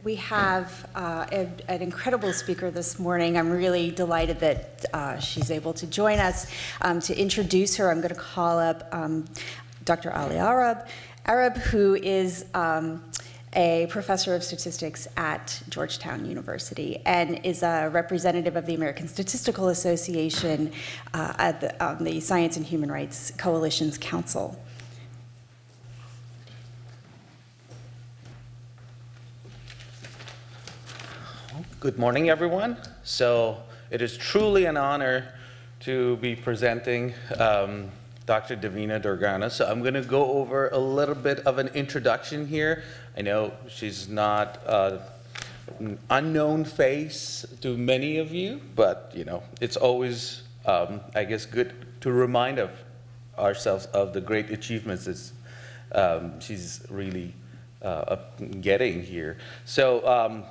we have an incredible speaker this morning. I'm really delighted that she's able to join us. To introduce her, I'm going to call up Dr. Ali Arab, who is a professor of statistics at Georgetown University and is a representative of the American Statistical Association at the Science and Human Rights Coalition's Council. Good morning, everyone. So it is truly an honor to be presenting Dr. Davina Durgana. So I'm going to go over a little bit of an introduction here. I know she's not an unknown face to many of you, but you know, it's always, I guess, good to remind ourselves of the great achievements that she's really getting here. So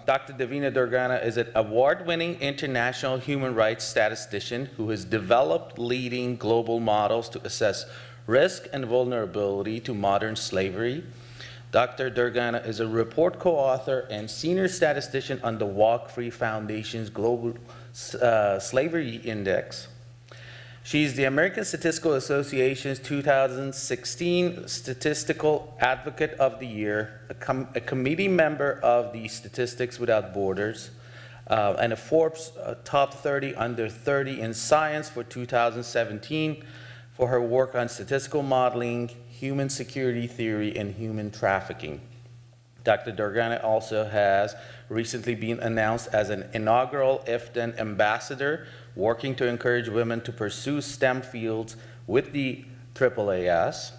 Dr. Davina Durgana is an award-winning international human rights statistician who has developed leading global models to assess risk and vulnerability to modern slavery. Dr. Durgana is a report co-author and senior statistician on the Walk Free Foundation's Global Slavery Index. She's the American Statistical Association's 2016 Statistical Advocate of the Year, a committee member of the Statistics Without Borders, and a Forbes Top 30 Under 30 in Science for 2017 for her work on statistical modeling, human security theory, and human trafficking. Dr. Durgana also has recently been announced as an inaugural IFDN ambassador, working to encourage women to pursue STEM fields with the AAAS.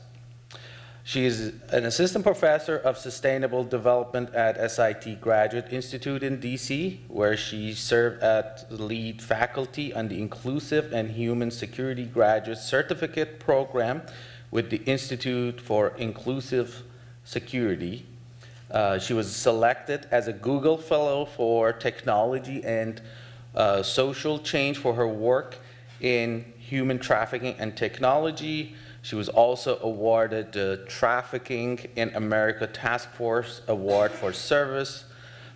She is an assistant professor of sustainable development at SIT Graduate Institute in DC, where she served as lead faculty on the Inclusive and Human Security Graduate Certificate Program with the Institute for Inclusive Security. She was selected as a Google Fellow for Technology and Social Change for her work in human trafficking and technology. She was also awarded the Trafficking in America Task Force Award for Service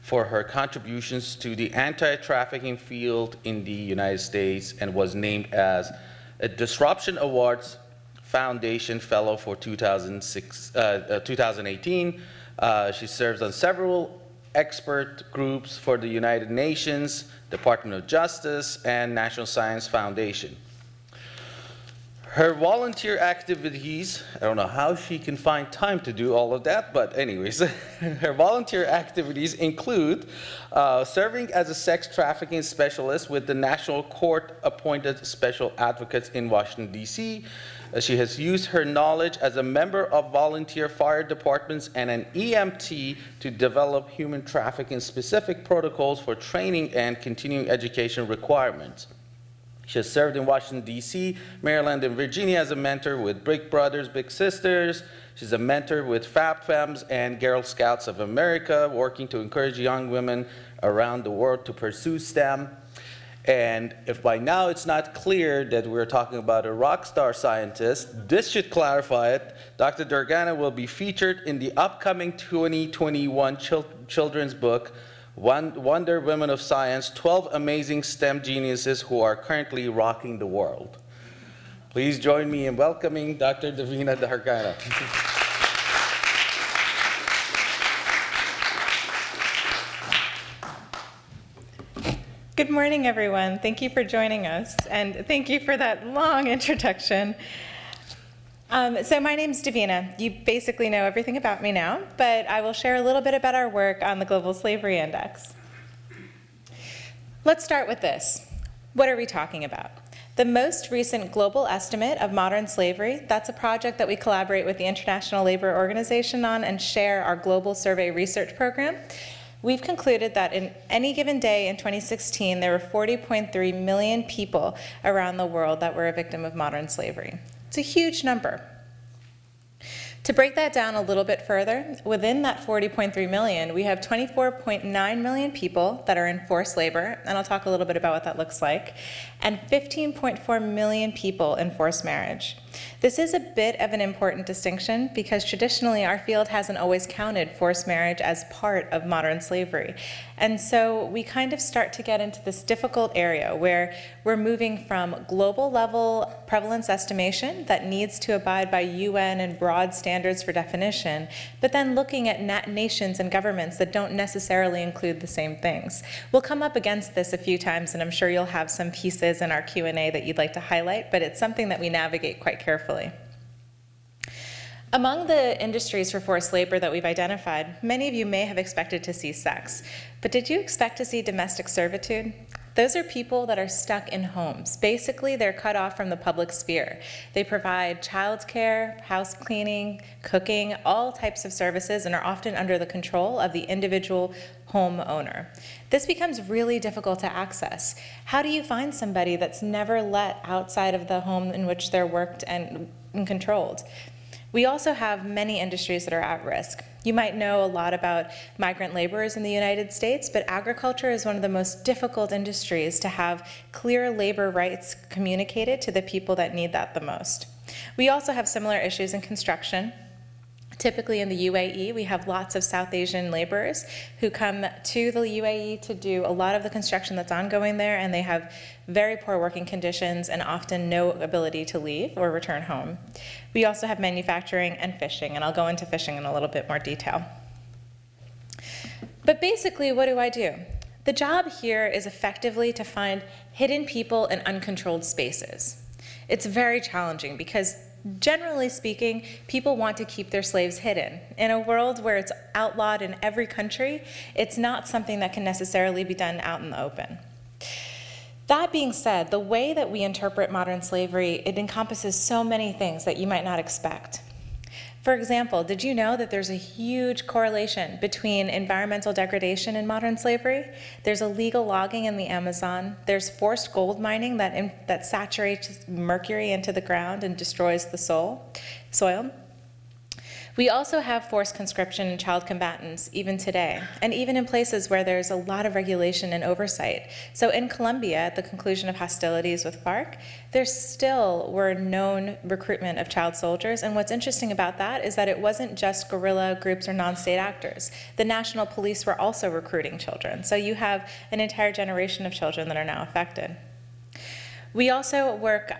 for her contributions to the anti-trafficking field in the United States, and was named as a Disruption Awards Foundation Fellow for 2018. She serves on several expert groups for the United Nations, Department of Justice, and National Science Foundation. Her volunteer activities, I don't know how she can find time to do all of that, but anyways, her volunteer activities include serving as a sex trafficking specialist with the National Court-appointed Special Advocates in Washington, D.C. She has used her knowledge as a member of volunteer fire departments and an EMT to develop human trafficking specific protocols for training and continuing education requirements. She has served in Washington, D.C., Maryland, and Virginia as a mentor with Big Brothers Big Sisters. She's a mentor with FabFems and Girl Scouts of America, working to encourage young women around the world to pursue STEM. And if by now it's not clear that we're talking about a rock star scientist, this should clarify it. Dr. Durgana will be featured in the upcoming 2021 children's book, Wonder Women of Science, 12 Amazing STEM Geniuses Who Are Currently Rocking the World. Please join me in welcoming Dr. Davina Durgana. Good morning, everyone. Thank you for joining us, and thank you for that long introduction. So my name's Davina. You basically know everything about me now, but I will share a little bit about our work on the Global Slavery Index. Let's start with this. What are we talking about? The most recent global estimate of modern slavery, that's a project that we collaborate with the International Labor Organization on and share our global survey research program. We've concluded that in any given day in 2016, there were 40.3 million people around the world that were a victim of modern slavery. It's a huge number. To break that down a little bit further, within that 40.3 million, we have 24.9 million people that are in forced labor, and I'll talk a little bit about what that looks like, and 15.4 million people in forced marriage. This is a bit of an important distinction because traditionally our field hasn't always counted forced marriage as part of modern slavery. And so we kind of start to get into this difficult area where we're moving from global level prevalence estimation that needs to abide by UN and broad standards for definition, but then looking at nations and governments that don't necessarily include the same things. We'll come up against this a few times, and I'm sure you'll have some pieces in our Q&A that you'd like to highlight, but it's something that we navigate quite carefully. Among the industries for forced labor that we've identified, many of you may have expected to see sex, but did you expect to see domestic servitude? Those are people that are stuck in homes. Basically, they're cut off from the public sphere. They provide childcare, house cleaning, cooking, all types of services, and are often under the control of the individual homeowner. This becomes really difficult to access. How do you find somebody that's never let outside of the home in which they're worked and controlled? We also have many industries that are at risk. You might know a lot about migrant laborers in the United States, but agriculture is one of the most difficult industries to have clear labor rights communicated to the people that need that the most. We also have similar issues in construction. Typically in the UAE, we have lots of South Asian laborers who come to the UAE to do a lot of the construction that's ongoing there, and they have very poor working conditions and often no ability to leave or return home. We also have manufacturing and fishing, and I'll go into fishing in a little bit more detail. But basically, what do? The job here is effectively to find hidden people in uncontrolled spaces. It's very challenging because generally speaking, people want to keep their slaves hidden. In a world where it's outlawed in every country, it's not something that can necessarily be done out in the open. That being said, the way that we interpret modern slavery, it encompasses so many things that you might not expect. For example, did you know that there's a huge correlation between environmental degradation and modern slavery? There's illegal logging in the Amazon. There's forced gold mining that saturates mercury into the ground and destroys the soil. We also have forced conscription and child combatants even today, and even in places where there's a lot of regulation and oversight. So in Colombia, at the conclusion of hostilities with FARC, there still were known recruitment of child soldiers, and what's interesting about that is that it wasn't just guerrilla groups or non-state actors. The national police were also recruiting children, so you have an entire generation of children that are now affected. We also work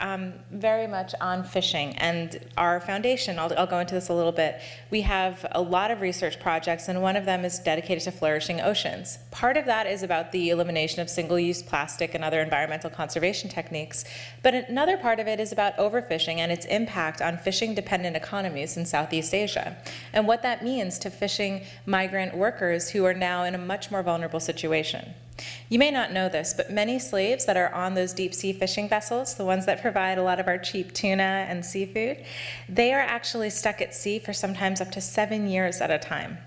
very much on fishing, and our foundation, I'll go into this a little bit, we have a lot of research projects, and one of them is dedicated to flourishing oceans. Part of that is about the elimination of single-use plastic and other environmental conservation techniques, but another part of it is about overfishing and its impact on fishing-dependent economies in Southeast Asia, and what that means to fishing migrant workers who are now in a much more vulnerable situation. You may not know this, but many slaves that are on those deep-sea fishing vessels, the ones that provide a lot of our cheap tuna and seafood, they are actually stuck at sea for sometimes up to 7 years at a time.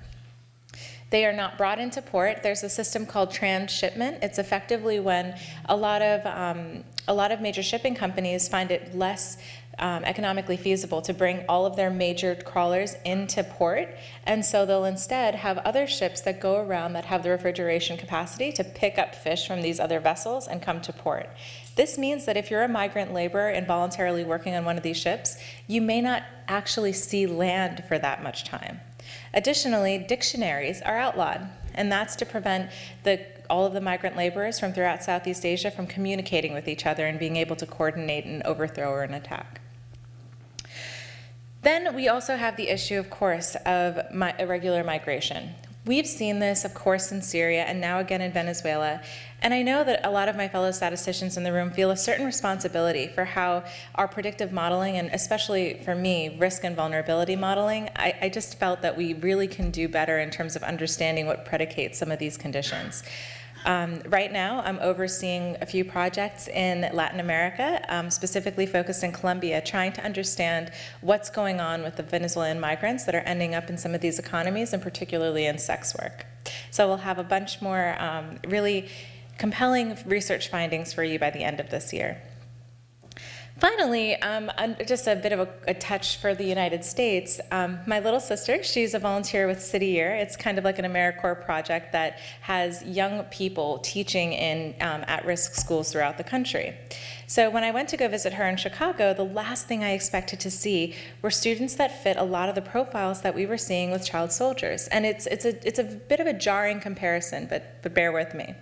They are not brought into port. There's a system called transshipment. It's effectively when a lot of major shipping companies find it less economically feasible to bring all of their major trawlers into port, and so they'll instead have other ships that go around that have the refrigeration capacity to pick up fish from these other vessels and come to port. This means that if you're a migrant laborer involuntarily working on one of these ships, you may not actually see land for that much time. Additionally, dictionaries are outlawed, and that's to prevent all of the migrant laborers from throughout Southeast Asia from communicating with each other and being able to coordinate an overthrow or an attack. Then we also have the issue, of course, of irregular migration. We've seen this, of course, in Syria and now again in Venezuela, and I know that a lot of my fellow statisticians in the room feel a certain responsibility for how our predictive modeling, and especially for me, risk and vulnerability modeling, I just felt that we really can do better in terms of understanding what predicates some of these conditions. Right now, I'm overseeing a few projects in Latin America, specifically focused in Colombia, trying to understand what's going on with the Venezuelan migrants that are ending up in some of these economies, and particularly in sex work. So we'll have a bunch more really compelling research findings for you by the end of this year. Finally, just a bit of a touch for the United States. My little sister, she's a volunteer with City Year. It's kind of like an AmeriCorps project that has young people teaching in at-risk schools throughout the country. So when I went to go visit her in Chicago, the last thing I expected to see were students that fit a lot of the profiles that we were seeing with child soldiers. And it's a bit of a jarring comparison, but bear with me.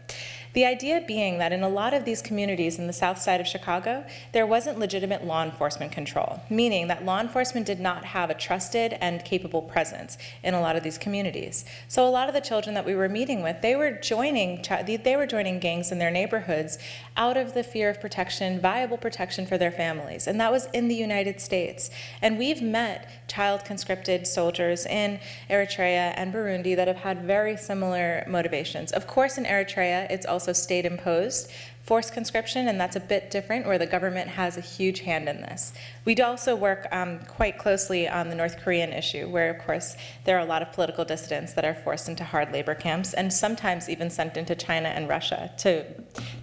The idea being that in a lot of these communities in the south side of Chicago, there wasn't legitimate law enforcement control, meaning that law enforcement did not have a trusted and capable presence in a lot of these communities. So a lot of the children that we were meeting with, they were joining gangs in their neighborhoods out of the fear of protection, viable protection for their families. And that was in the United States. And we've met child conscripted soldiers in Eritrea and Burundi that have had very similar motivations. Of course, in Eritrea, it's also state-imposed forced conscription, and that's a bit different, where the government has a huge hand in this. We do also work quite closely on the North Korean issue, where, of course, there are a lot of political dissidents that are forced into hard labor camps, and sometimes even sent into China and Russia to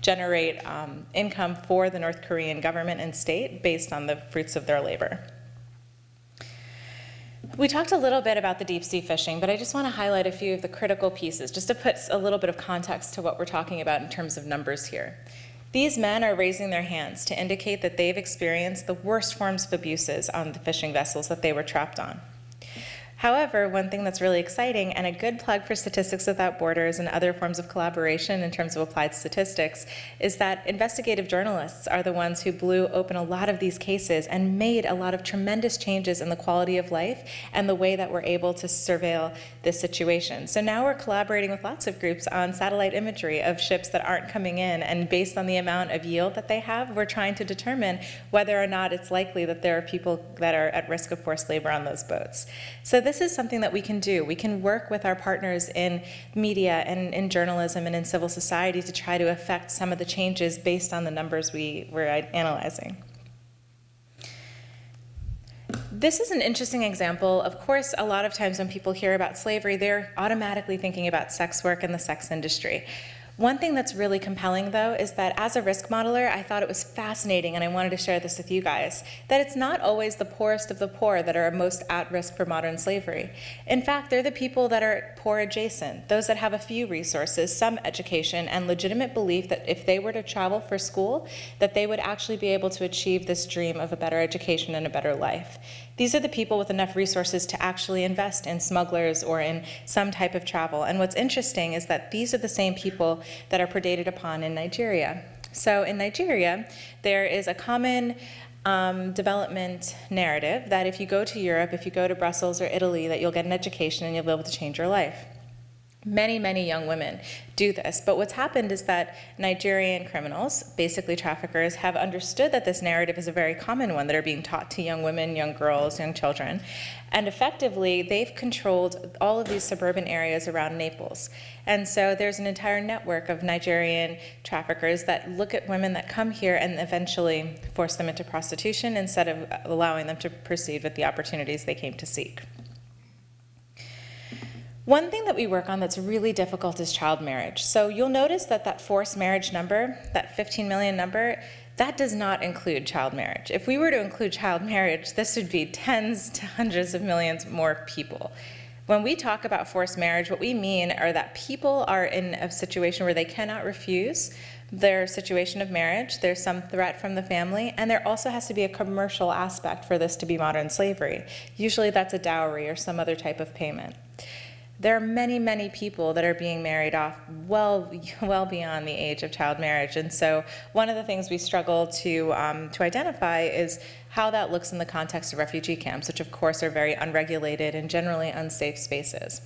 generate income for the North Korean government and state based on the fruits of their labor. We talked a little bit about the deep sea fishing, but I just want to highlight a few of the critical pieces, just to put a little bit of context to what we're talking about in terms of numbers here. These men are raising their hands to indicate that they've experienced the worst forms of abuses on the fishing vessels that they were trapped on. However, one thing that's really exciting, and a good plug for Statistics Without Borders and other forms of collaboration in terms of applied statistics, is that investigative journalists are the ones who blew open a lot of these cases and made a lot of tremendous changes in the quality of life and the way that we're able to surveil this situation. So now we're collaborating with lots of groups on satellite imagery of ships that aren't coming in, and based on the amount of yield that they have, we're trying to determine whether or not it's likely that there are people that are at risk of forced labor on those boats. So this is something that we can do. We can work with our partners in media and in journalism and in civil society to try to affect some of the changes based on the numbers we're analyzing. This is an interesting example. Of course, a lot of times when people hear about slavery, they're automatically thinking about sex work and the sex industry. One thing that's really compelling, though, is that as a risk modeler, I thought it was fascinating, and I wanted to share this with you guys, that it's not always the poorest of the poor that are most at risk for modern slavery. In fact, they're the people that are poor adjacent, those that have a few resources, some education, and legitimate belief that if they were to travel for school, that they would actually be able to achieve this dream of a better education and a better life. These are the people with enough resources to actually invest in smugglers or in some type of travel. And what's interesting is that these are the same people that are predated upon in Nigeria. So in Nigeria, there is a common development narrative that if you go to Europe, if you go to Brussels or Italy, that you'll get an education and you'll be able to change your life. Many, many young women do this, but what's happened is that Nigerian criminals, basically traffickers, have understood that this narrative is a very common one that are being taught to young women, young girls, young children, and effectively they've controlled all of these suburban areas around Naples. And so there's an entire network of Nigerian traffickers that look at women that come here and eventually force them into prostitution instead of allowing them to proceed with the opportunities they came to seek. One thing that we work on that's really difficult is child marriage. So you'll notice that that forced marriage number, that 15 million number, that does not include child marriage. If we were to include child marriage, this would be tens to hundreds of millions more people. When we talk about forced marriage, what we mean are that people are in a situation where they cannot refuse their situation of marriage, there's some threat from the family, and there also has to be a commercial aspect for this to be modern slavery. Usually that's a dowry or some other type of payment. There are many, many people that are being married off well beyond the age of child marriage. And so one of the things we struggle to identify is how that looks in the context of refugee camps, which of course are very unregulated and generally unsafe spaces.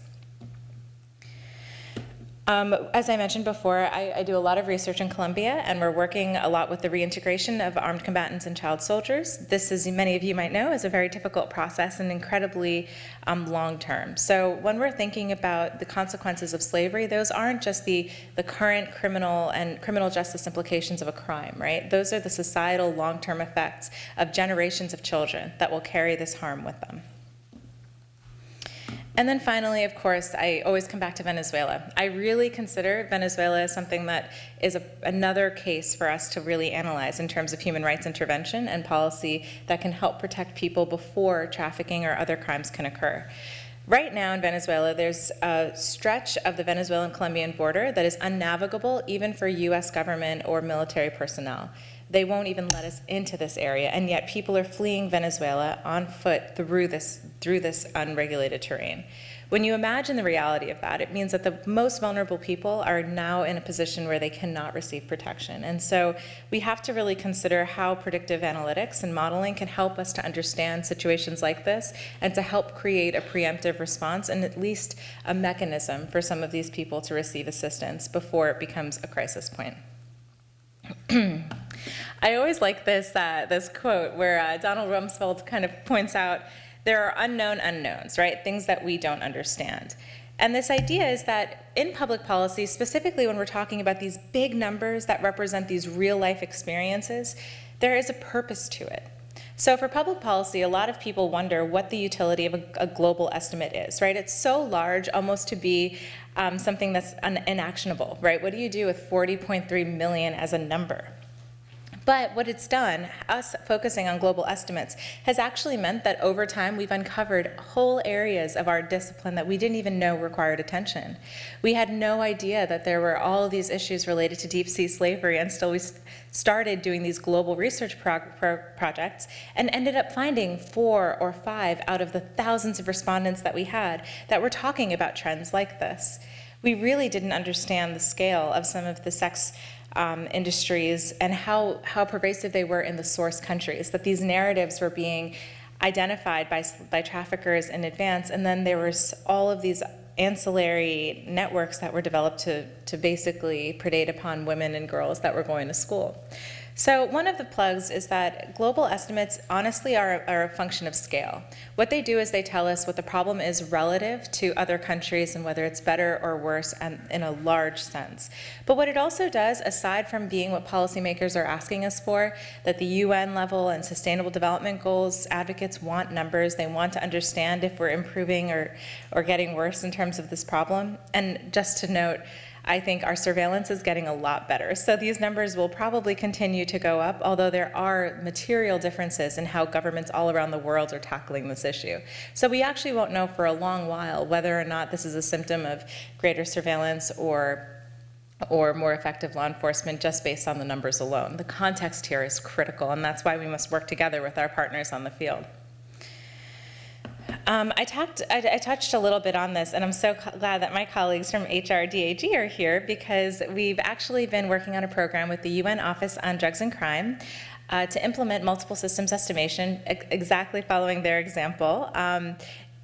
As I mentioned before, I do a lot of research in Colombia, and we're working a lot with the reintegration of armed combatants and child soldiers. This, as many of you might know, is a very difficult process and incredibly long-term. So when we're thinking about the consequences of slavery, those aren't just the current criminal and criminal justice implications of a crime, right? Those are the societal long-term effects of generations of children that will carry this harm with them. And then finally, of course, I always come back to Venezuela. I really consider Venezuela as something that is another case for us to really analyze in terms of human rights intervention and policy that can help protect people before trafficking or other crimes can occur. Right now in Venezuela, there's a stretch of the Venezuelan-Colombian border that is unnavigable even for US government or military personnel. They won't even let us into this area, and yet people are fleeing Venezuela on foot through this unregulated terrain. When you imagine the reality of that, it means that the most vulnerable people are now in a position where they cannot receive protection. And so we have to really consider how predictive analytics and modeling can help us to understand situations like this and to help create a preemptive response and at least a mechanism for some of these people to receive assistance before it becomes a crisis point. I always like this quote where Donald Rumsfeld kind of points out there are unknown unknowns, right? Things that we don't understand. And this idea is that in public policy, specifically when we're talking about these big numbers that represent these real life experiences, there is a purpose to it. So for public policy, a lot of people wonder what the utility of a global estimate is, right? It's so large almost to be something that's inactionable, right? What do you do with 40.3 million as a number? But what it's done, us focusing on global estimates, has actually meant that over time we've uncovered whole areas of our discipline that we didn't even know required attention. We had no idea that there were all of these issues related to deep sea slavery until we started doing these global research projects and ended up finding 4 or 5 out of the thousands of respondents that we had that were talking about trends like this. We really didn't understand the scale of some of the sex industries and how pervasive they were in the source countries, that these narratives were being identified by traffickers in advance, and then there was all of these ancillary networks that were developed to basically predate upon women and girls that were going to school. So one of the plugs is that global estimates honestly are a function of scale. What they do is they tell us what the problem is relative to other countries and whether it's better or worse in a large sense. But what it also does, aside from being what policymakers are asking us for, that the UN level and Sustainable Development Goals advocates want numbers, they want to understand if we're improving or getting worse in terms of this problem. And just to note, I think our surveillance is getting a lot better. So these numbers will probably continue to go up, although there are material differences in how governments all around the world are tackling this issue. So we actually won't know for a long while whether or not this is a symptom of greater surveillance or more effective law enforcement just based on the numbers alone. The context here is critical, and that's why we must work together with our partners on the field. I touched a little bit on this, and I'm so glad that my colleagues from HRDAG are here because we've actually been working on a program with the UN Office on Drugs and Crime to implement multiple systems estimation, exactly following their example,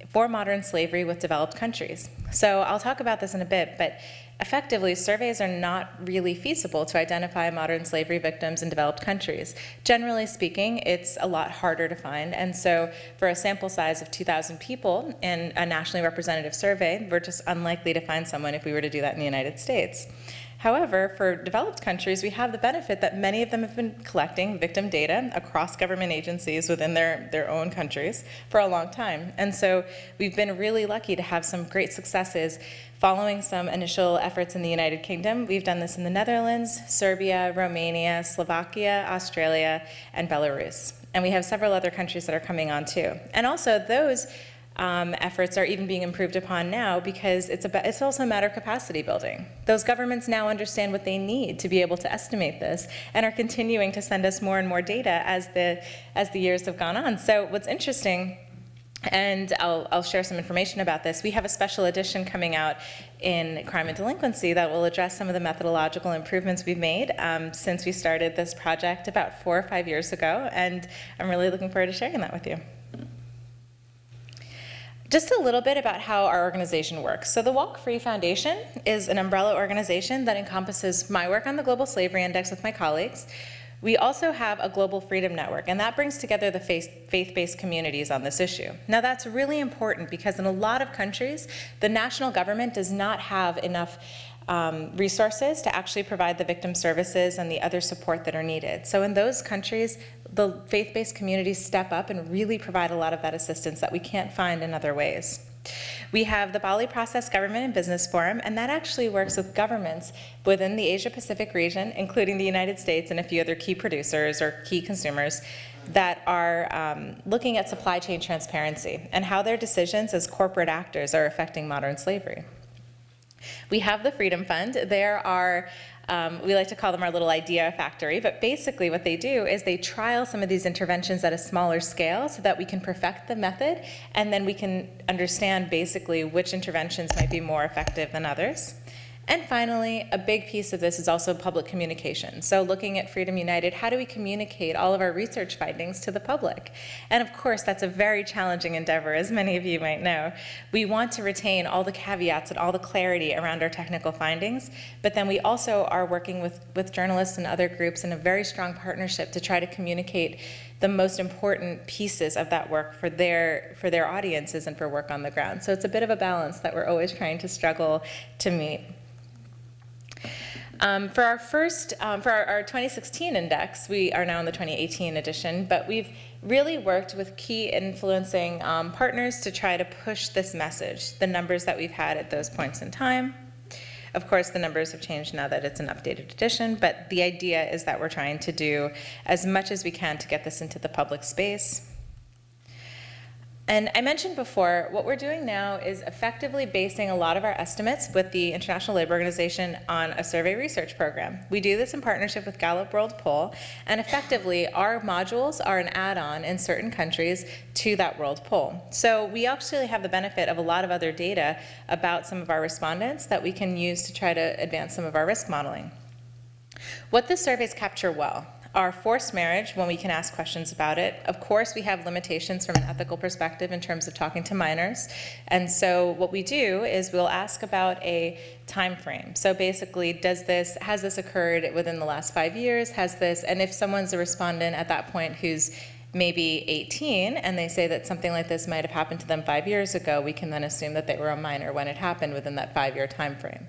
for modern slavery with developed countries. So I'll talk about this in a bit, but effectively, surveys are not really feasible to identify modern slavery victims in developed countries. Generally speaking, it's a lot harder to find, and so for a sample size of 2,000 people in a nationally representative survey, we're just unlikely to find someone if we were to do that in the United States. However, for developed countries, we have the benefit that many of them have been collecting victim data across government agencies within their own countries for a long time. And so we've been really lucky to have some great successes following some initial efforts in the United Kingdom. We've done this in the Netherlands, Serbia, Romania, Slovakia, Australia, and Belarus. And we have several other countries that are coming on too. And also those efforts are even being improved upon now because it's also a matter of capacity building. Those governments now understand what they need to be able to estimate this and are continuing to send us more and more data as the years have gone on. So what's interesting, and I'll share some information about this, we have a special edition coming out in crime and delinquency that will address some of the methodological improvements we've made since we started this project about 4 or 5 years ago, and I'm really looking forward to sharing that with you. Just a little bit about how our organization works. So the Walk Free Foundation is an umbrella organization that encompasses my work on the Global Slavery Index with my colleagues. We also have a Global Freedom Network, and that brings together the faith-based communities on this issue. Now that's really important because in a lot of countries, the national government does not have enough resources to actually provide the victim services and the other support that are needed. So in those countries, the faith-based communities step up and really provide a lot of that assistance that we can't find in other ways. We have the Bali Process Government and Business Forum, and that actually works with governments within the Asia-Pacific region, including the United States and a few other key producers or key consumers that are looking at supply chain transparency and how their decisions as corporate actors are affecting modern slavery. We have the Freedom Fund. There are we like to call them our little idea factory, but basically what they do is they trial some of these interventions at a smaller scale so that we can perfect the method, and then we can understand basically which interventions might be more effective than others. And finally, a big piece of this is also public communication. So looking at Freedom United, how do we communicate all of our research findings to the public? And of course, that's a very challenging endeavor, as many of you might know. We want to retain all the caveats and all the clarity around our technical findings, but then we also are working with journalists and other groups in a very strong partnership to try to communicate the most important pieces of that work for their audiences and for work on the ground. So it's a bit of a balance that we're always trying to struggle to meet. For our 2016 index, we are now in the 2018 edition, but we've really worked with key influencing partners to try to push this message, the numbers that we've had at those points in time. Of course, the numbers have changed now that it's an updated edition, but the idea is that we're trying to do as much as we can to get this into the public space. And I mentioned before, what we're doing now is effectively basing a lot of our estimates with the International Labour Organization on a survey research program. We do this in partnership with Gallup World Poll, and effectively our modules are an add-on in certain countries to that World Poll. So we actually have the benefit of a lot of other data about some of our respondents that we can use to try to advance some of our risk modeling. What the surveys capture well are forced marriage, when we can ask questions about it. Of course, we have limitations from an ethical perspective in terms of talking to minors. And so what we do is we'll ask about a time frame. So basically, has this occurred within the last 5 years? And if someone's a respondent at that point who's maybe 18, and they say that something like this might have happened to them 5 years ago, we can then assume that they were a minor when it happened within that 5-year time frame.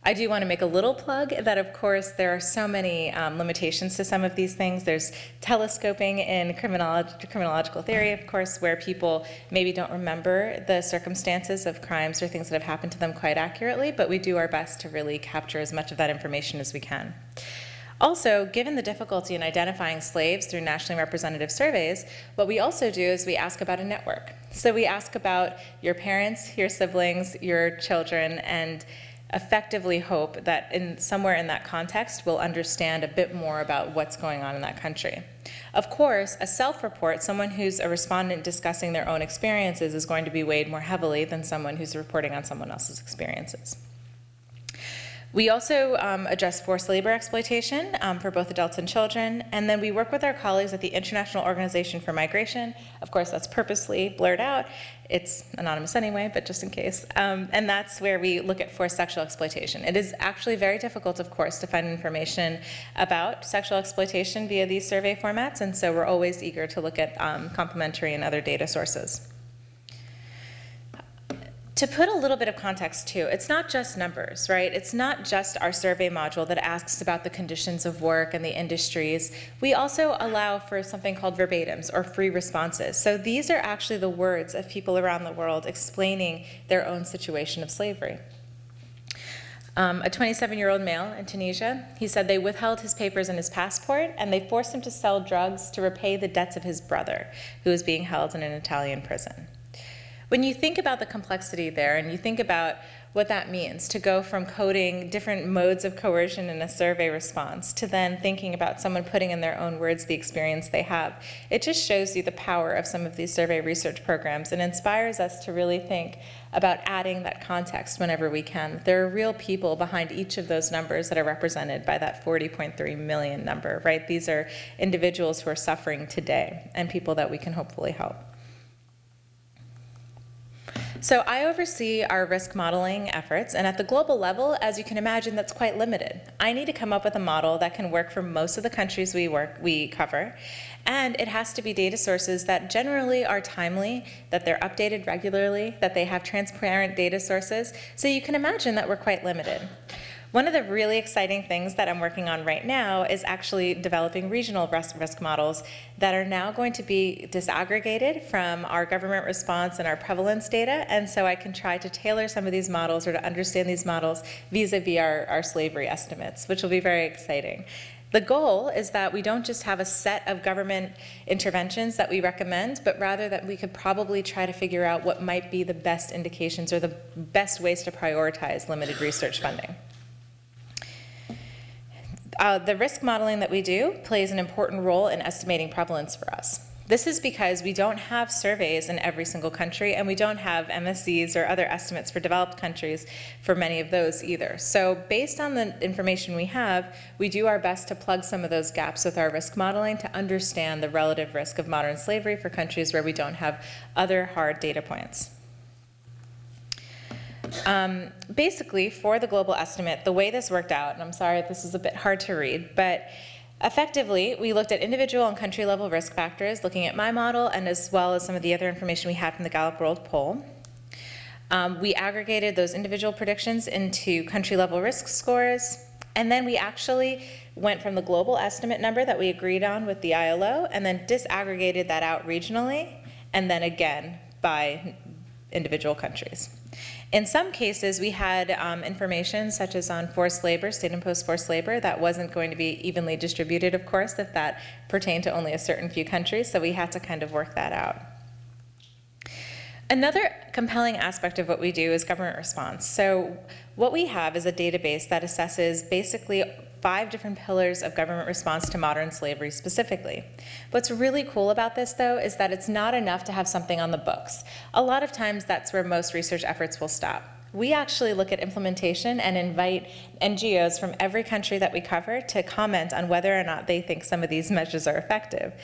I do want to make a little plug that, of course, there are so many limitations to some of these things. There's telescoping in criminological theory, of course, where people maybe don't remember the circumstances of crimes or things that have happened to them quite accurately, but we do our best to really capture as much of that information as we can. Also, given the difficulty in identifying slaves through nationally representative surveys, what we also do is we ask about a network. So we ask about your parents, your siblings, your children, and effectively hope that somewhere in that context we'll understand a bit more about what's going on in that country. Of course, a self-report, someone who's a respondent discussing their own experiences, is going to be weighed more heavily than someone who's reporting on someone else's experiences. We also address forced labor exploitation for both adults and children, and then we work with our colleagues at the International Organization for Migration. Of course, that's purposely blurred out. It's anonymous anyway, but just in case. And that's where we look at forced sexual exploitation. It is actually very difficult, of course, to find information about sexual exploitation via these survey formats, and so we're always eager to look at complementary and other data sources. To put a little bit of context too, it's not just numbers, right? It's not just our survey module that asks about the conditions of work and the industries. We also allow for something called verbatims or free responses. So these are actually the words of people around the world explaining their own situation of slavery. A 27-year-old male in Tunisia, he said they withheld his papers and his passport, and they forced him to sell drugs to repay the debts of his brother, who was being held in an Italian prison. When you think about the complexity there, and you think about what that means to go from coding different modes of coercion in a survey response to then thinking about someone putting in their own words the experience they have, it just shows you the power of some of these survey research programs and inspires us to really think about adding that context whenever we can. There are real people behind each of those numbers that are represented by that 40.3 million number, right? These are individuals who are suffering today and people that we can hopefully help. So I oversee our risk modeling efforts, and at the global level, as you can imagine, that's quite limited. I need to come up with a model that can work for most of the countries we cover, and it has to be data sources that generally are timely, that they're updated regularly, that they have transparent data sources, so you can imagine that we're quite limited. One of the really exciting things that I'm working on right now is actually developing regional risk models that are now going to be disaggregated from our government response and our prevalence data, and so I can try to tailor some of these models or to understand these models vis-a-vis our slavery estimates, which will be very exciting. The goal is that we don't just have a set of government interventions that we recommend, but rather that we could probably try to figure out what might be the best indications or the best ways to prioritize limited research funding. The risk modeling that we do plays an important role in estimating prevalence for us. This is because we don't have surveys in every single country, and we don't have MSCs or other estimates for developed countries for many of those either. So based on the information we have, we do our best to plug some of those gaps with our risk modeling to understand the relative risk of modern slavery for countries where we don't have other hard data points. Basically, for the global estimate, the way this worked out, and I'm sorry this is a bit hard to read, but effectively, we looked at individual and country level risk factors, looking at my model and as well as some of the other information we had from the Gallup World Poll. We aggregated those individual predictions into country level risk scores, and then we actually went from the global estimate number that we agreed on with the ILO and then disaggregated that out regionally and then again by individual countries. In some cases, we had information such as on forced labor, state-imposed forced labor, that wasn't going to be evenly distributed, of course, if that pertained to only a certain few countries, so we had to kind of work that out. Another compelling aspect of what we do is government response. So what we have is a database that assesses basically 5 different pillars of government response to modern slavery specifically. What's really cool about this, though, is that it's not enough to have something on the books. A lot of times that's where most research efforts will stop. We actually look at implementation and invite NGOs from every country that we cover to comment on whether or not they think some of these measures are effective.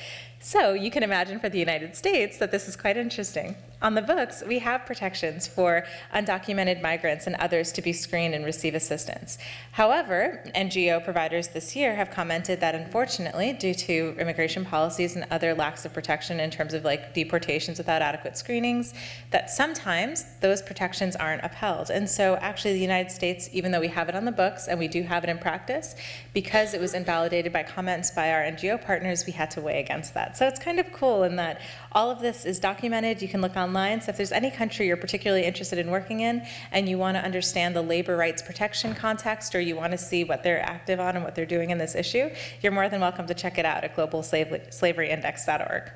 So you can imagine for the United States that this is quite interesting. On the books, we have protections for undocumented migrants and others to be screened and receive assistance. However, NGO providers this year have commented that unfortunately, due to immigration policies and other lacks of protection in terms of like deportations without adequate screenings, that sometimes those protections aren't upheld. And so actually the United States, even though we have it on the books and we do have it in practice, because it was invalidated by comments by our NGO partners, we had to weigh against that. So it's kind of cool in that all of this is documented. You can look online. So if there's any country you're particularly interested in working in and you want to understand the labor rights protection context, or you want to see what they're active on and what they're doing in this issue, you're more than welcome to check it out at globalslaveryindex.org.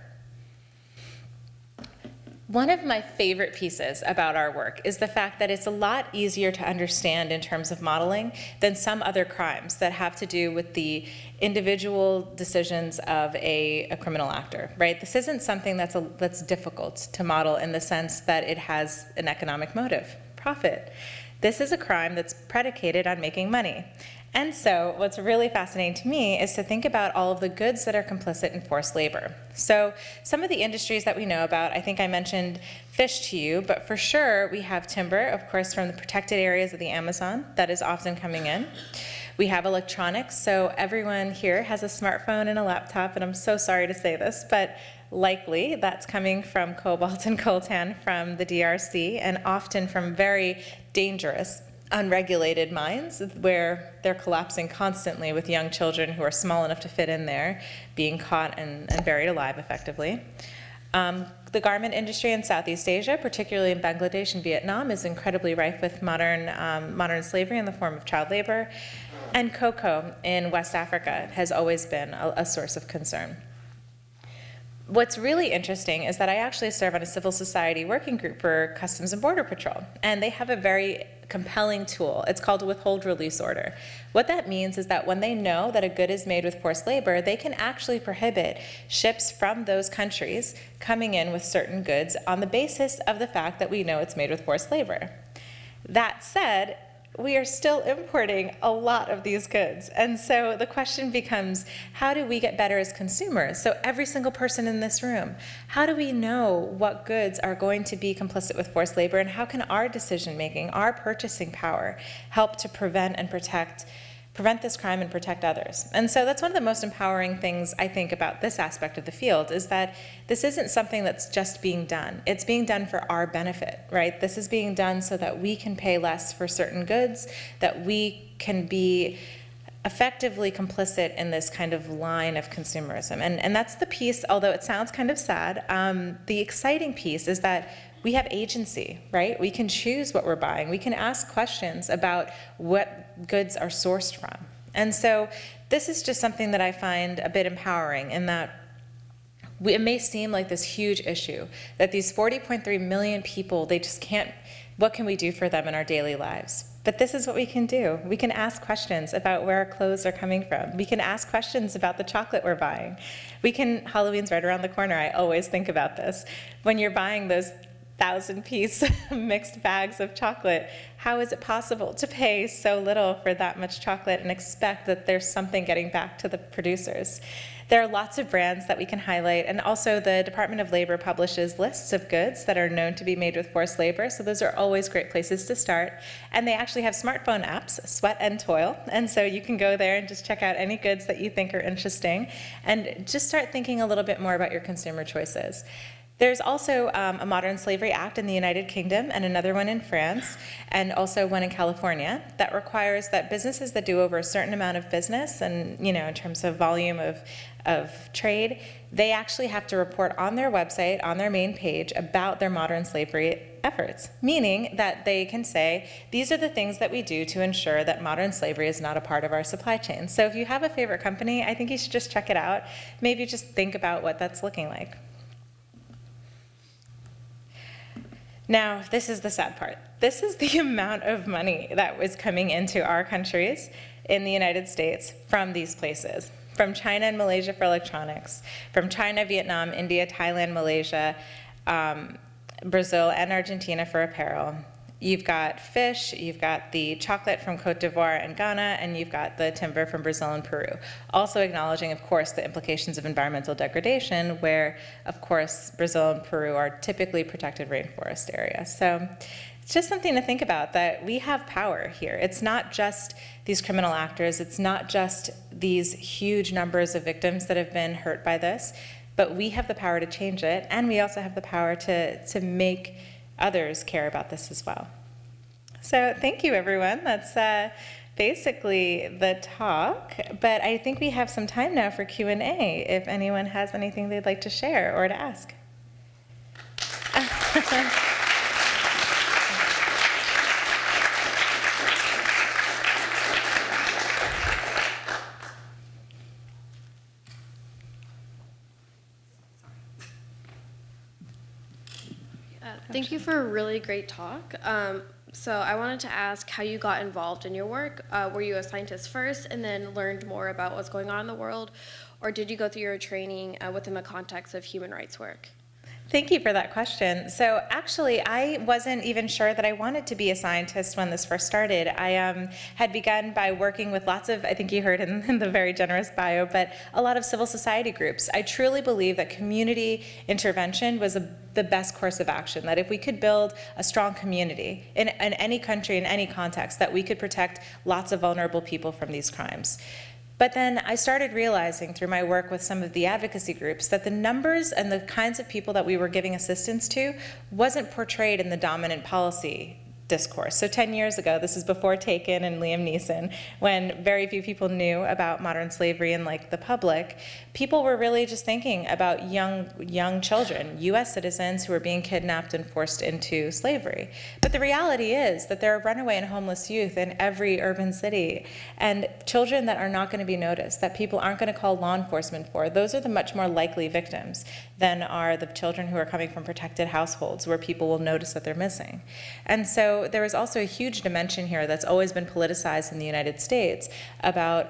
One of my favorite pieces about our work is the fact that it's a lot easier to understand in terms of modeling than some other crimes that have to do with the individual decisions of a criminal actor, right? This isn't something that's difficult to model in the sense that it has an economic motive, profit. This is a crime that's predicated on making money. And so what's really fascinating to me is to think about all of the goods that are complicit in forced labor. So some of the industries that we know about, I think I mentioned fish to you, but for sure we have timber, of course, from the protected areas of the Amazon that is often coming in. We have electronics, so everyone here has a smartphone and a laptop, and I'm so sorry to say this, but likely that's coming from cobalt and coltan from the DRC, and often from very dangerous unregulated mines where they're collapsing constantly with young children who are small enough to fit in there being caught and buried alive effectively. The garment industry in Southeast Asia, particularly in Bangladesh and Vietnam, is incredibly rife with modern slavery in the form of child labor. And cocoa in West Africa has always been a source of concern. What's really interesting is that I actually serve on a civil society working group for Customs and Border Patrol, and they have a very compelling tool. It's called a withhold release order. What that means is that when they know that a good is made with forced labor, they can actually prohibit ships from those countries coming in with certain goods on the basis of the fact that we know it's made with forced labor. That said, we are still importing a lot of these goods. And so the question becomes, how do we get better as consumers? So every single person in this room, how do we know what goods are going to be complicit with forced labor, and how can our decision-making, our purchasing power, help to prevent and protect prevent this crime and protect others. And so that's one of the most empowering things I think about this aspect of the field, is that this isn't something that's just being done. It's being done for our benefit, right? This is being done so that we can pay less for certain goods, that we can be effectively complicit in this kind of line of consumerism. And that's the piece, although it sounds kind of sad, the exciting piece is that we have agency, right? We can choose what we're buying. We can ask questions about what goods are sourced from. And so this is just something that I find a bit empowering, in that it may seem like this huge issue, that these 40.3 million people, they just can't, what can we do for them in our daily lives? But this is what we can do. We can ask questions about where our clothes are coming from. We can ask questions about the chocolate we're buying. Halloween's right around the corner. I always think about this. When you're buying those 1,000-piece mixed bags of chocolate, how is it possible to pay so little for that much chocolate and expect that there's something getting back to the producers? There are lots of brands that we can highlight, and also the Department of Labor publishes lists of goods that are known to be made with forced labor, so those are always great places to start. And they actually have smartphone apps, Sweat and Toil, and so you can go there and just check out any goods that you think are interesting, and just start thinking a little bit more about your consumer choices. There's also a Modern Slavery Act in the United Kingdom and another one in France, and also one in California, that requires that businesses that do over a certain amount of business, and in terms of volume of trade, they actually have to report on their website, on their main page, about their modern slavery efforts, meaning that they can say, these are the things that we do to ensure that modern slavery is not a part of our supply chain. So if you have a favorite company, I think you should just check it out. Maybe just think about what that's looking like. Now, this is the sad part. This is the amount of money that was coming into our countries in the United States from these places. From China and Malaysia for electronics, from China, Vietnam, India, Thailand, Malaysia, Brazil, and Argentina for apparel. You've got fish, you've got the chocolate from Cote d'Ivoire and Ghana, and you've got the timber from Brazil and Peru. Also acknowledging, of course, the implications of environmental degradation, where, of course, Brazil and Peru are typically protected rainforest areas. So it's just something to think about, that we have power here. It's not just these criminal actors, it's not just these huge numbers of victims that have been hurt by this, but we have the power to change it, and we also have the power to make others care about this as well. So thank you, everyone. That's basically the talk, but I think we have some time now for Q&A if anyone has anything they'd like to share or to ask. Thank you for a really great talk. So I wanted to ask how you got involved in your work. Were you a scientist first and then learned more about what's going on in the world? Or did you go through your training within the context of human rights work? Thank you for that question. So actually, I wasn't even sure that I wanted to be a scientist when this first started. I had begun by working with lots of, I think you heard in the very generous bio, but a lot of civil society groups. I truly believe that community intervention was the best course of action, that if we could build a strong community in any country, in any context, that we could protect lots of vulnerable people from these crimes. But then I started realizing through my work with some of the advocacy groups that the numbers and the kinds of people that we were giving assistance to wasn't portrayed in the dominant policy discourse. So 10 years ago, this is before Taken and Liam Neeson, when very few people knew about modern slavery in the public, people were really just thinking about young children, US citizens who were being kidnapped and forced into slavery. But the reality is that there are runaway and homeless youth in every urban city, and children that are not going to be noticed, that people aren't going to call law enforcement for. Those are the much more likely victims than are the children who are coming from protected households where people will notice that they're missing. And so there is also a huge dimension here that's always been politicized in the United States about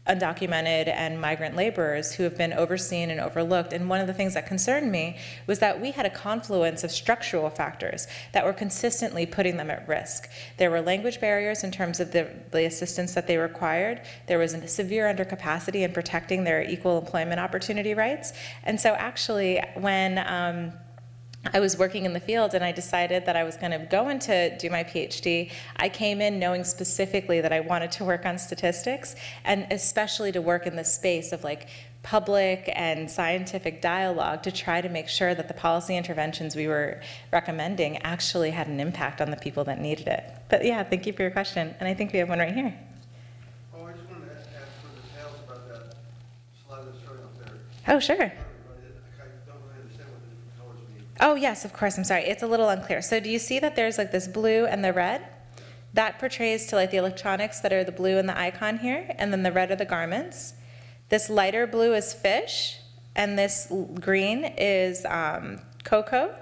undocumented and migrant laborers who have been overseen and overlooked. And one of the things that concerned me was that we had a confluence of structural factors that were consistently putting them at risk. There were language barriers in terms of the assistance that they required. There was a severe undercapacity in protecting their equal employment opportunity rights. And so actually, when I was working in the field and I decided that I was going to go in to do my PhD. I came in knowing specifically that I wanted to work on statistics, and especially to work in the space of like public and scientific dialogue to try to make sure that the policy interventions we were recommending actually had an impact on the people that needed it. But yeah, thank you for your question. And I think we have one right here. Oh, I just wanted to ask for details about that slide that's showing up there. Oh, sure. I don't really understand what the different colors mean. Oh, yes, of course. I'm sorry. It's a little unclear. So do you see that there's like this blue and the red? That portrays to like the electronics that are the blue in the icon here, and then the red are the garments. This lighter blue is fish, and this green is Coco.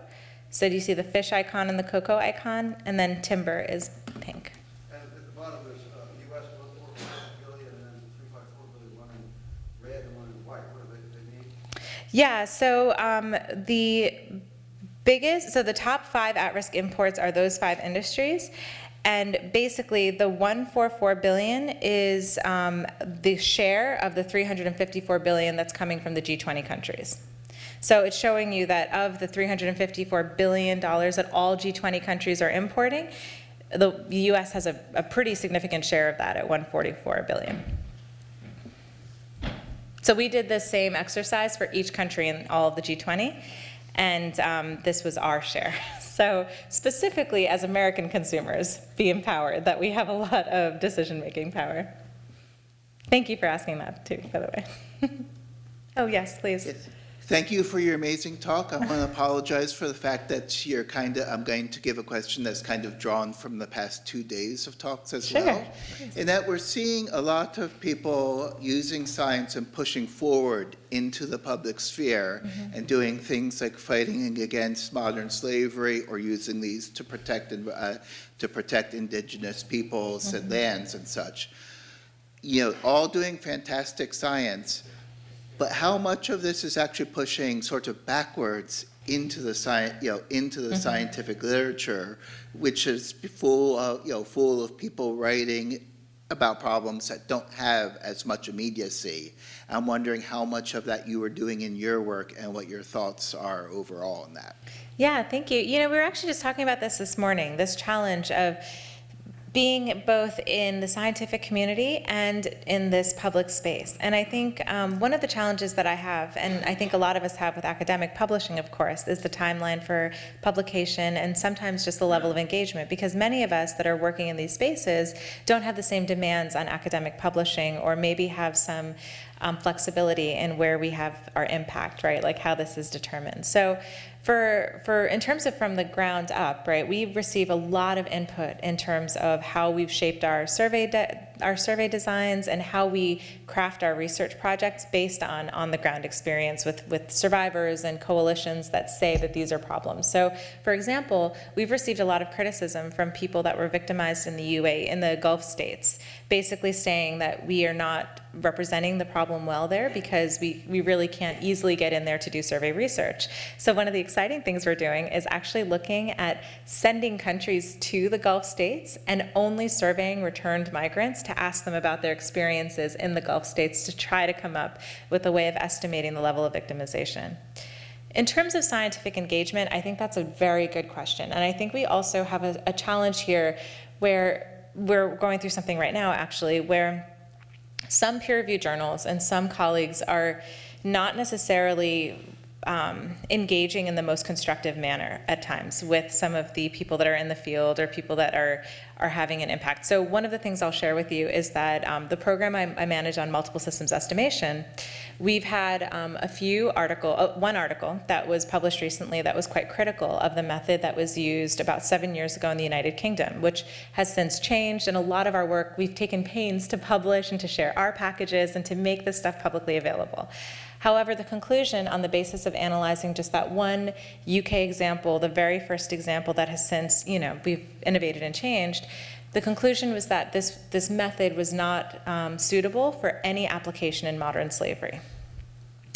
So do you see the fish icon and the Coco icon? And then timber is pink. And at the bottom, there's US 1.4 billion and then 354 billion, one in red and one in white. What do they mean? Yeah, so the top 5 at-risk imports are those 5 industries. And basically, the 144 billion is the share of the 354 billion that's coming from the G20 countries. So it's showing you that of the $354 billion that all G20 countries are importing, the US has a pretty significant share of that at 144 billion. So we did the same exercise for each country in all of the G20, and this was our share. So specifically as American consumers, be empowered that we have a lot of decision-making power. Thank you for asking that too, by the way. Oh yes, please. Yes. Thank you for your amazing talk. I want to apologize for the fact that I'm going to give a question that's kind of drawn from the past 2 days of talks as well. In that we're seeing a lot of people using science and pushing forward into the public sphere and doing things like fighting against modern slavery or using these to protect indigenous peoples and lands and such. You know, all doing fantastic science. But how much of this is actually pushing sort of backwards into the scientific literature, which is full of people writing about problems that don't have as much immediacy? I'm wondering how much of that you are doing in your work and what your thoughts are overall on that. Yeah, thank you. You know, we were actually just talking about this morning, this challenge of being both in the scientific community and in this public space. And I think one of the challenges that I have, and I think a lot of us have with academic publishing, of course, is the timeline for publication and sometimes just the level of engagement, because many of us that are working in these spaces don't have the same demands on academic publishing, or maybe have some flexibility in where we have our impact, right? Like how this is determined. So for in terms of from the ground up, right, we receive a lot of input in terms of how we've shaped our survey designs and how we craft our research projects based on the ground experience with survivors and coalitions that say that these are problems. So, for example, we've received a lot of criticism from people that were victimized in the in the Gulf states, basically saying that we are not representing the problem well there because we really can't easily get in there to do survey research. So one of the exciting things we're doing is actually looking at sending countries to the Gulf states and only surveying returned migrants to ask them about their experiences in the Gulf states to try to come up with a way of estimating the level of victimization. In terms of scientific engagement, I think that's a very good question. And I think we also have a challenge here where we're going through something right now, actually, where some peer-reviewed journals and some colleagues are not necessarily engaging in the most constructive manner at times with some of the people that are in the field or people that are having an impact. So one of the things I'll share with you is that the program I manage on multiple systems estimation, we've had one article that was published recently that was quite critical of the method that was used about 7 years ago in the United Kingdom, which has since changed, and a lot of our work, we've taken pains to publish and to share our packages and to make this stuff publicly available. However, the conclusion on the basis of analyzing just that one UK example, the very first example that has since, we've innovated and changed, the conclusion was that this method was not suitable for any application in modern slavery.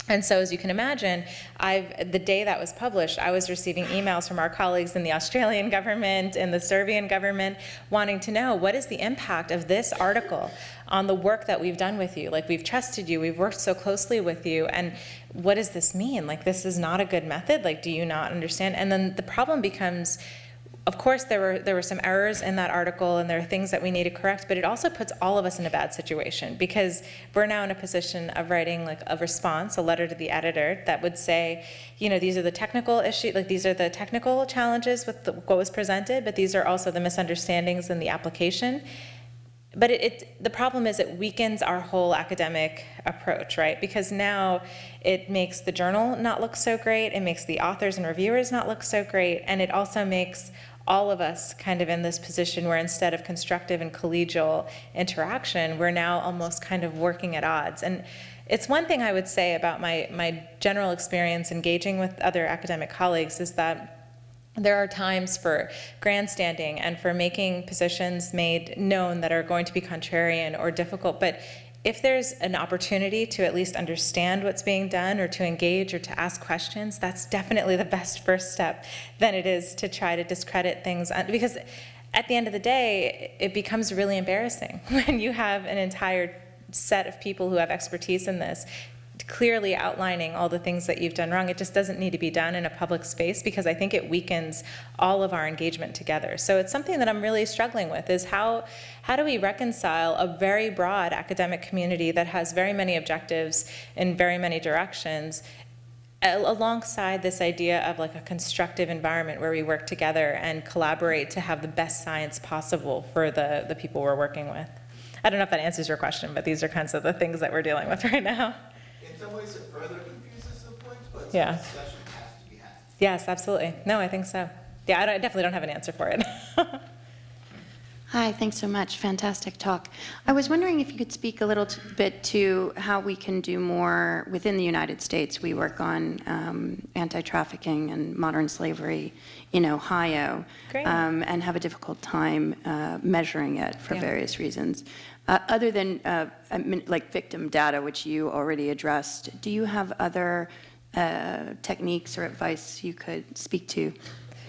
And so, as you can imagine, the day that was published, I was receiving emails from our colleagues in the Australian government and the Serbian government wanting to know what is the impact of this article on the work that we've done with you. Like, we've trusted you, we've worked so closely with you, and what does this mean? Like, this is not a good method, like, do you not understand? And then the problem becomes, of course, there were some errors in that article, and there are things that we need to correct, but it also puts all of us in a bad situation, because we're now in a position of writing like a response, a letter to the editor that would say, you know, these are the technical issues, like these are the technical challenges with what was presented, but these are also the misunderstandings in the application. But the problem is it weakens our whole academic approach, right? Because now it makes the journal not look so great, it makes the authors and reviewers not look so great, and it also makes all of us kind of in this position where instead of constructive and collegial interaction, we're now almost kind of working at odds. And it's one thing I would say about my general experience engaging with other academic colleagues is that there are times for grandstanding and for making positions made known that are going to be contrarian or difficult, but if there's an opportunity to at least understand what's being done or to engage or to ask questions, that's definitely the best first step than it is to try to discredit things. Because at the end of the day, it becomes really embarrassing when you have an entire set of people who have expertise in this clearly outlining all the things that you've done wrong. It just doesn't need to be done in a public space, because I think it weakens all of our engagement together. So it's something that I'm really struggling with, is how do we reconcile a very broad academic community that has very many objectives in very many directions alongside this idea of like a constructive environment where we work together and collaborate to have the best science possible for the people we're working with. I don't know if that answers your question, but these are kinds of the things that we're dealing with right now. In some ways, it further confuses the points, but some Yeah. discussion has to be had. Yes, absolutely. No, I think so. Yeah, I definitely don't have an answer for it. Hi, thanks so much. Fantastic talk. I was wondering if you could speak a little bit to how we can do more within the United States. We work on anti-trafficking and modern slavery in Ohio, Great. and have a difficult time measuring it for Yeah. various reasons. Other than like victim data, which you already addressed, do you have other techniques or advice you could speak to?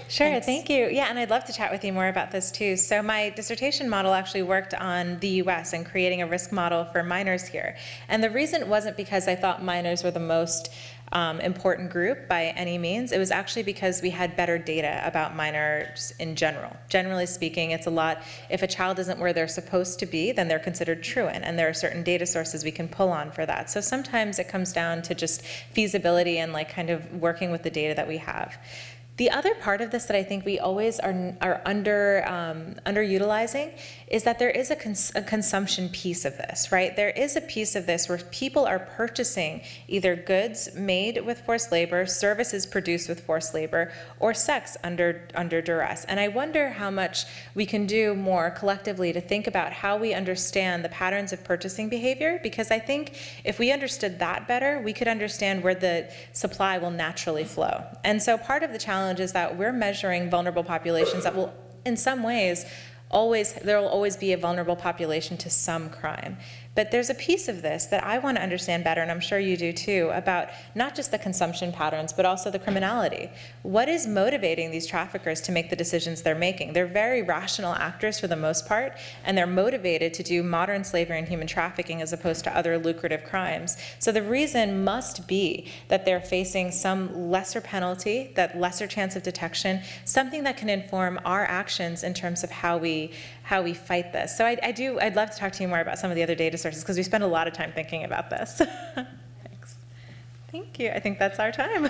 Sure, Thanks. thank you. Yeah, and I'd love to chat with you more about this too. So my dissertation model actually worked on the US and creating a risk model for minors here. And the reason wasn't because I thought minors were the most important group by any means. It was actually because we had better data about minors in general. Generally speaking, it's a lot, if a child isn't where they're supposed to be, then they're considered truant, and there are certain data sources we can pull on for that. So sometimes it comes down to just feasibility and like kind of working with the data that we have. The other part of this that I think we always are underutilizing is that there is a consumption piece of this, right? There is a piece of this where people are purchasing either goods made with forced labor, services produced with forced labor, or sex under duress. And I wonder how much we can do more collectively to think about how we understand the patterns of purchasing behavior, because I think if we understood that better, we could understand where the supply will naturally flow. And so part of the challenge is that we're measuring vulnerable populations that will, in some ways, there will always be a vulnerable population to some crime. But there's a piece of this that I want to understand better, and I'm sure you do too, about not just the consumption patterns, but also the criminality. What is motivating these traffickers to make the decisions they're making? They're very rational actors for the most part, and they're motivated to do modern slavery and human trafficking as opposed to other lucrative crimes. So the reason must be that they're facing some lesser penalty, that lesser chance of detection, something that can inform our actions in terms of how we fight this. So I'd love to talk to you more about some of the other data sources, because we spend a lot of time thinking about this. Thanks. Thank you. I think that's our time.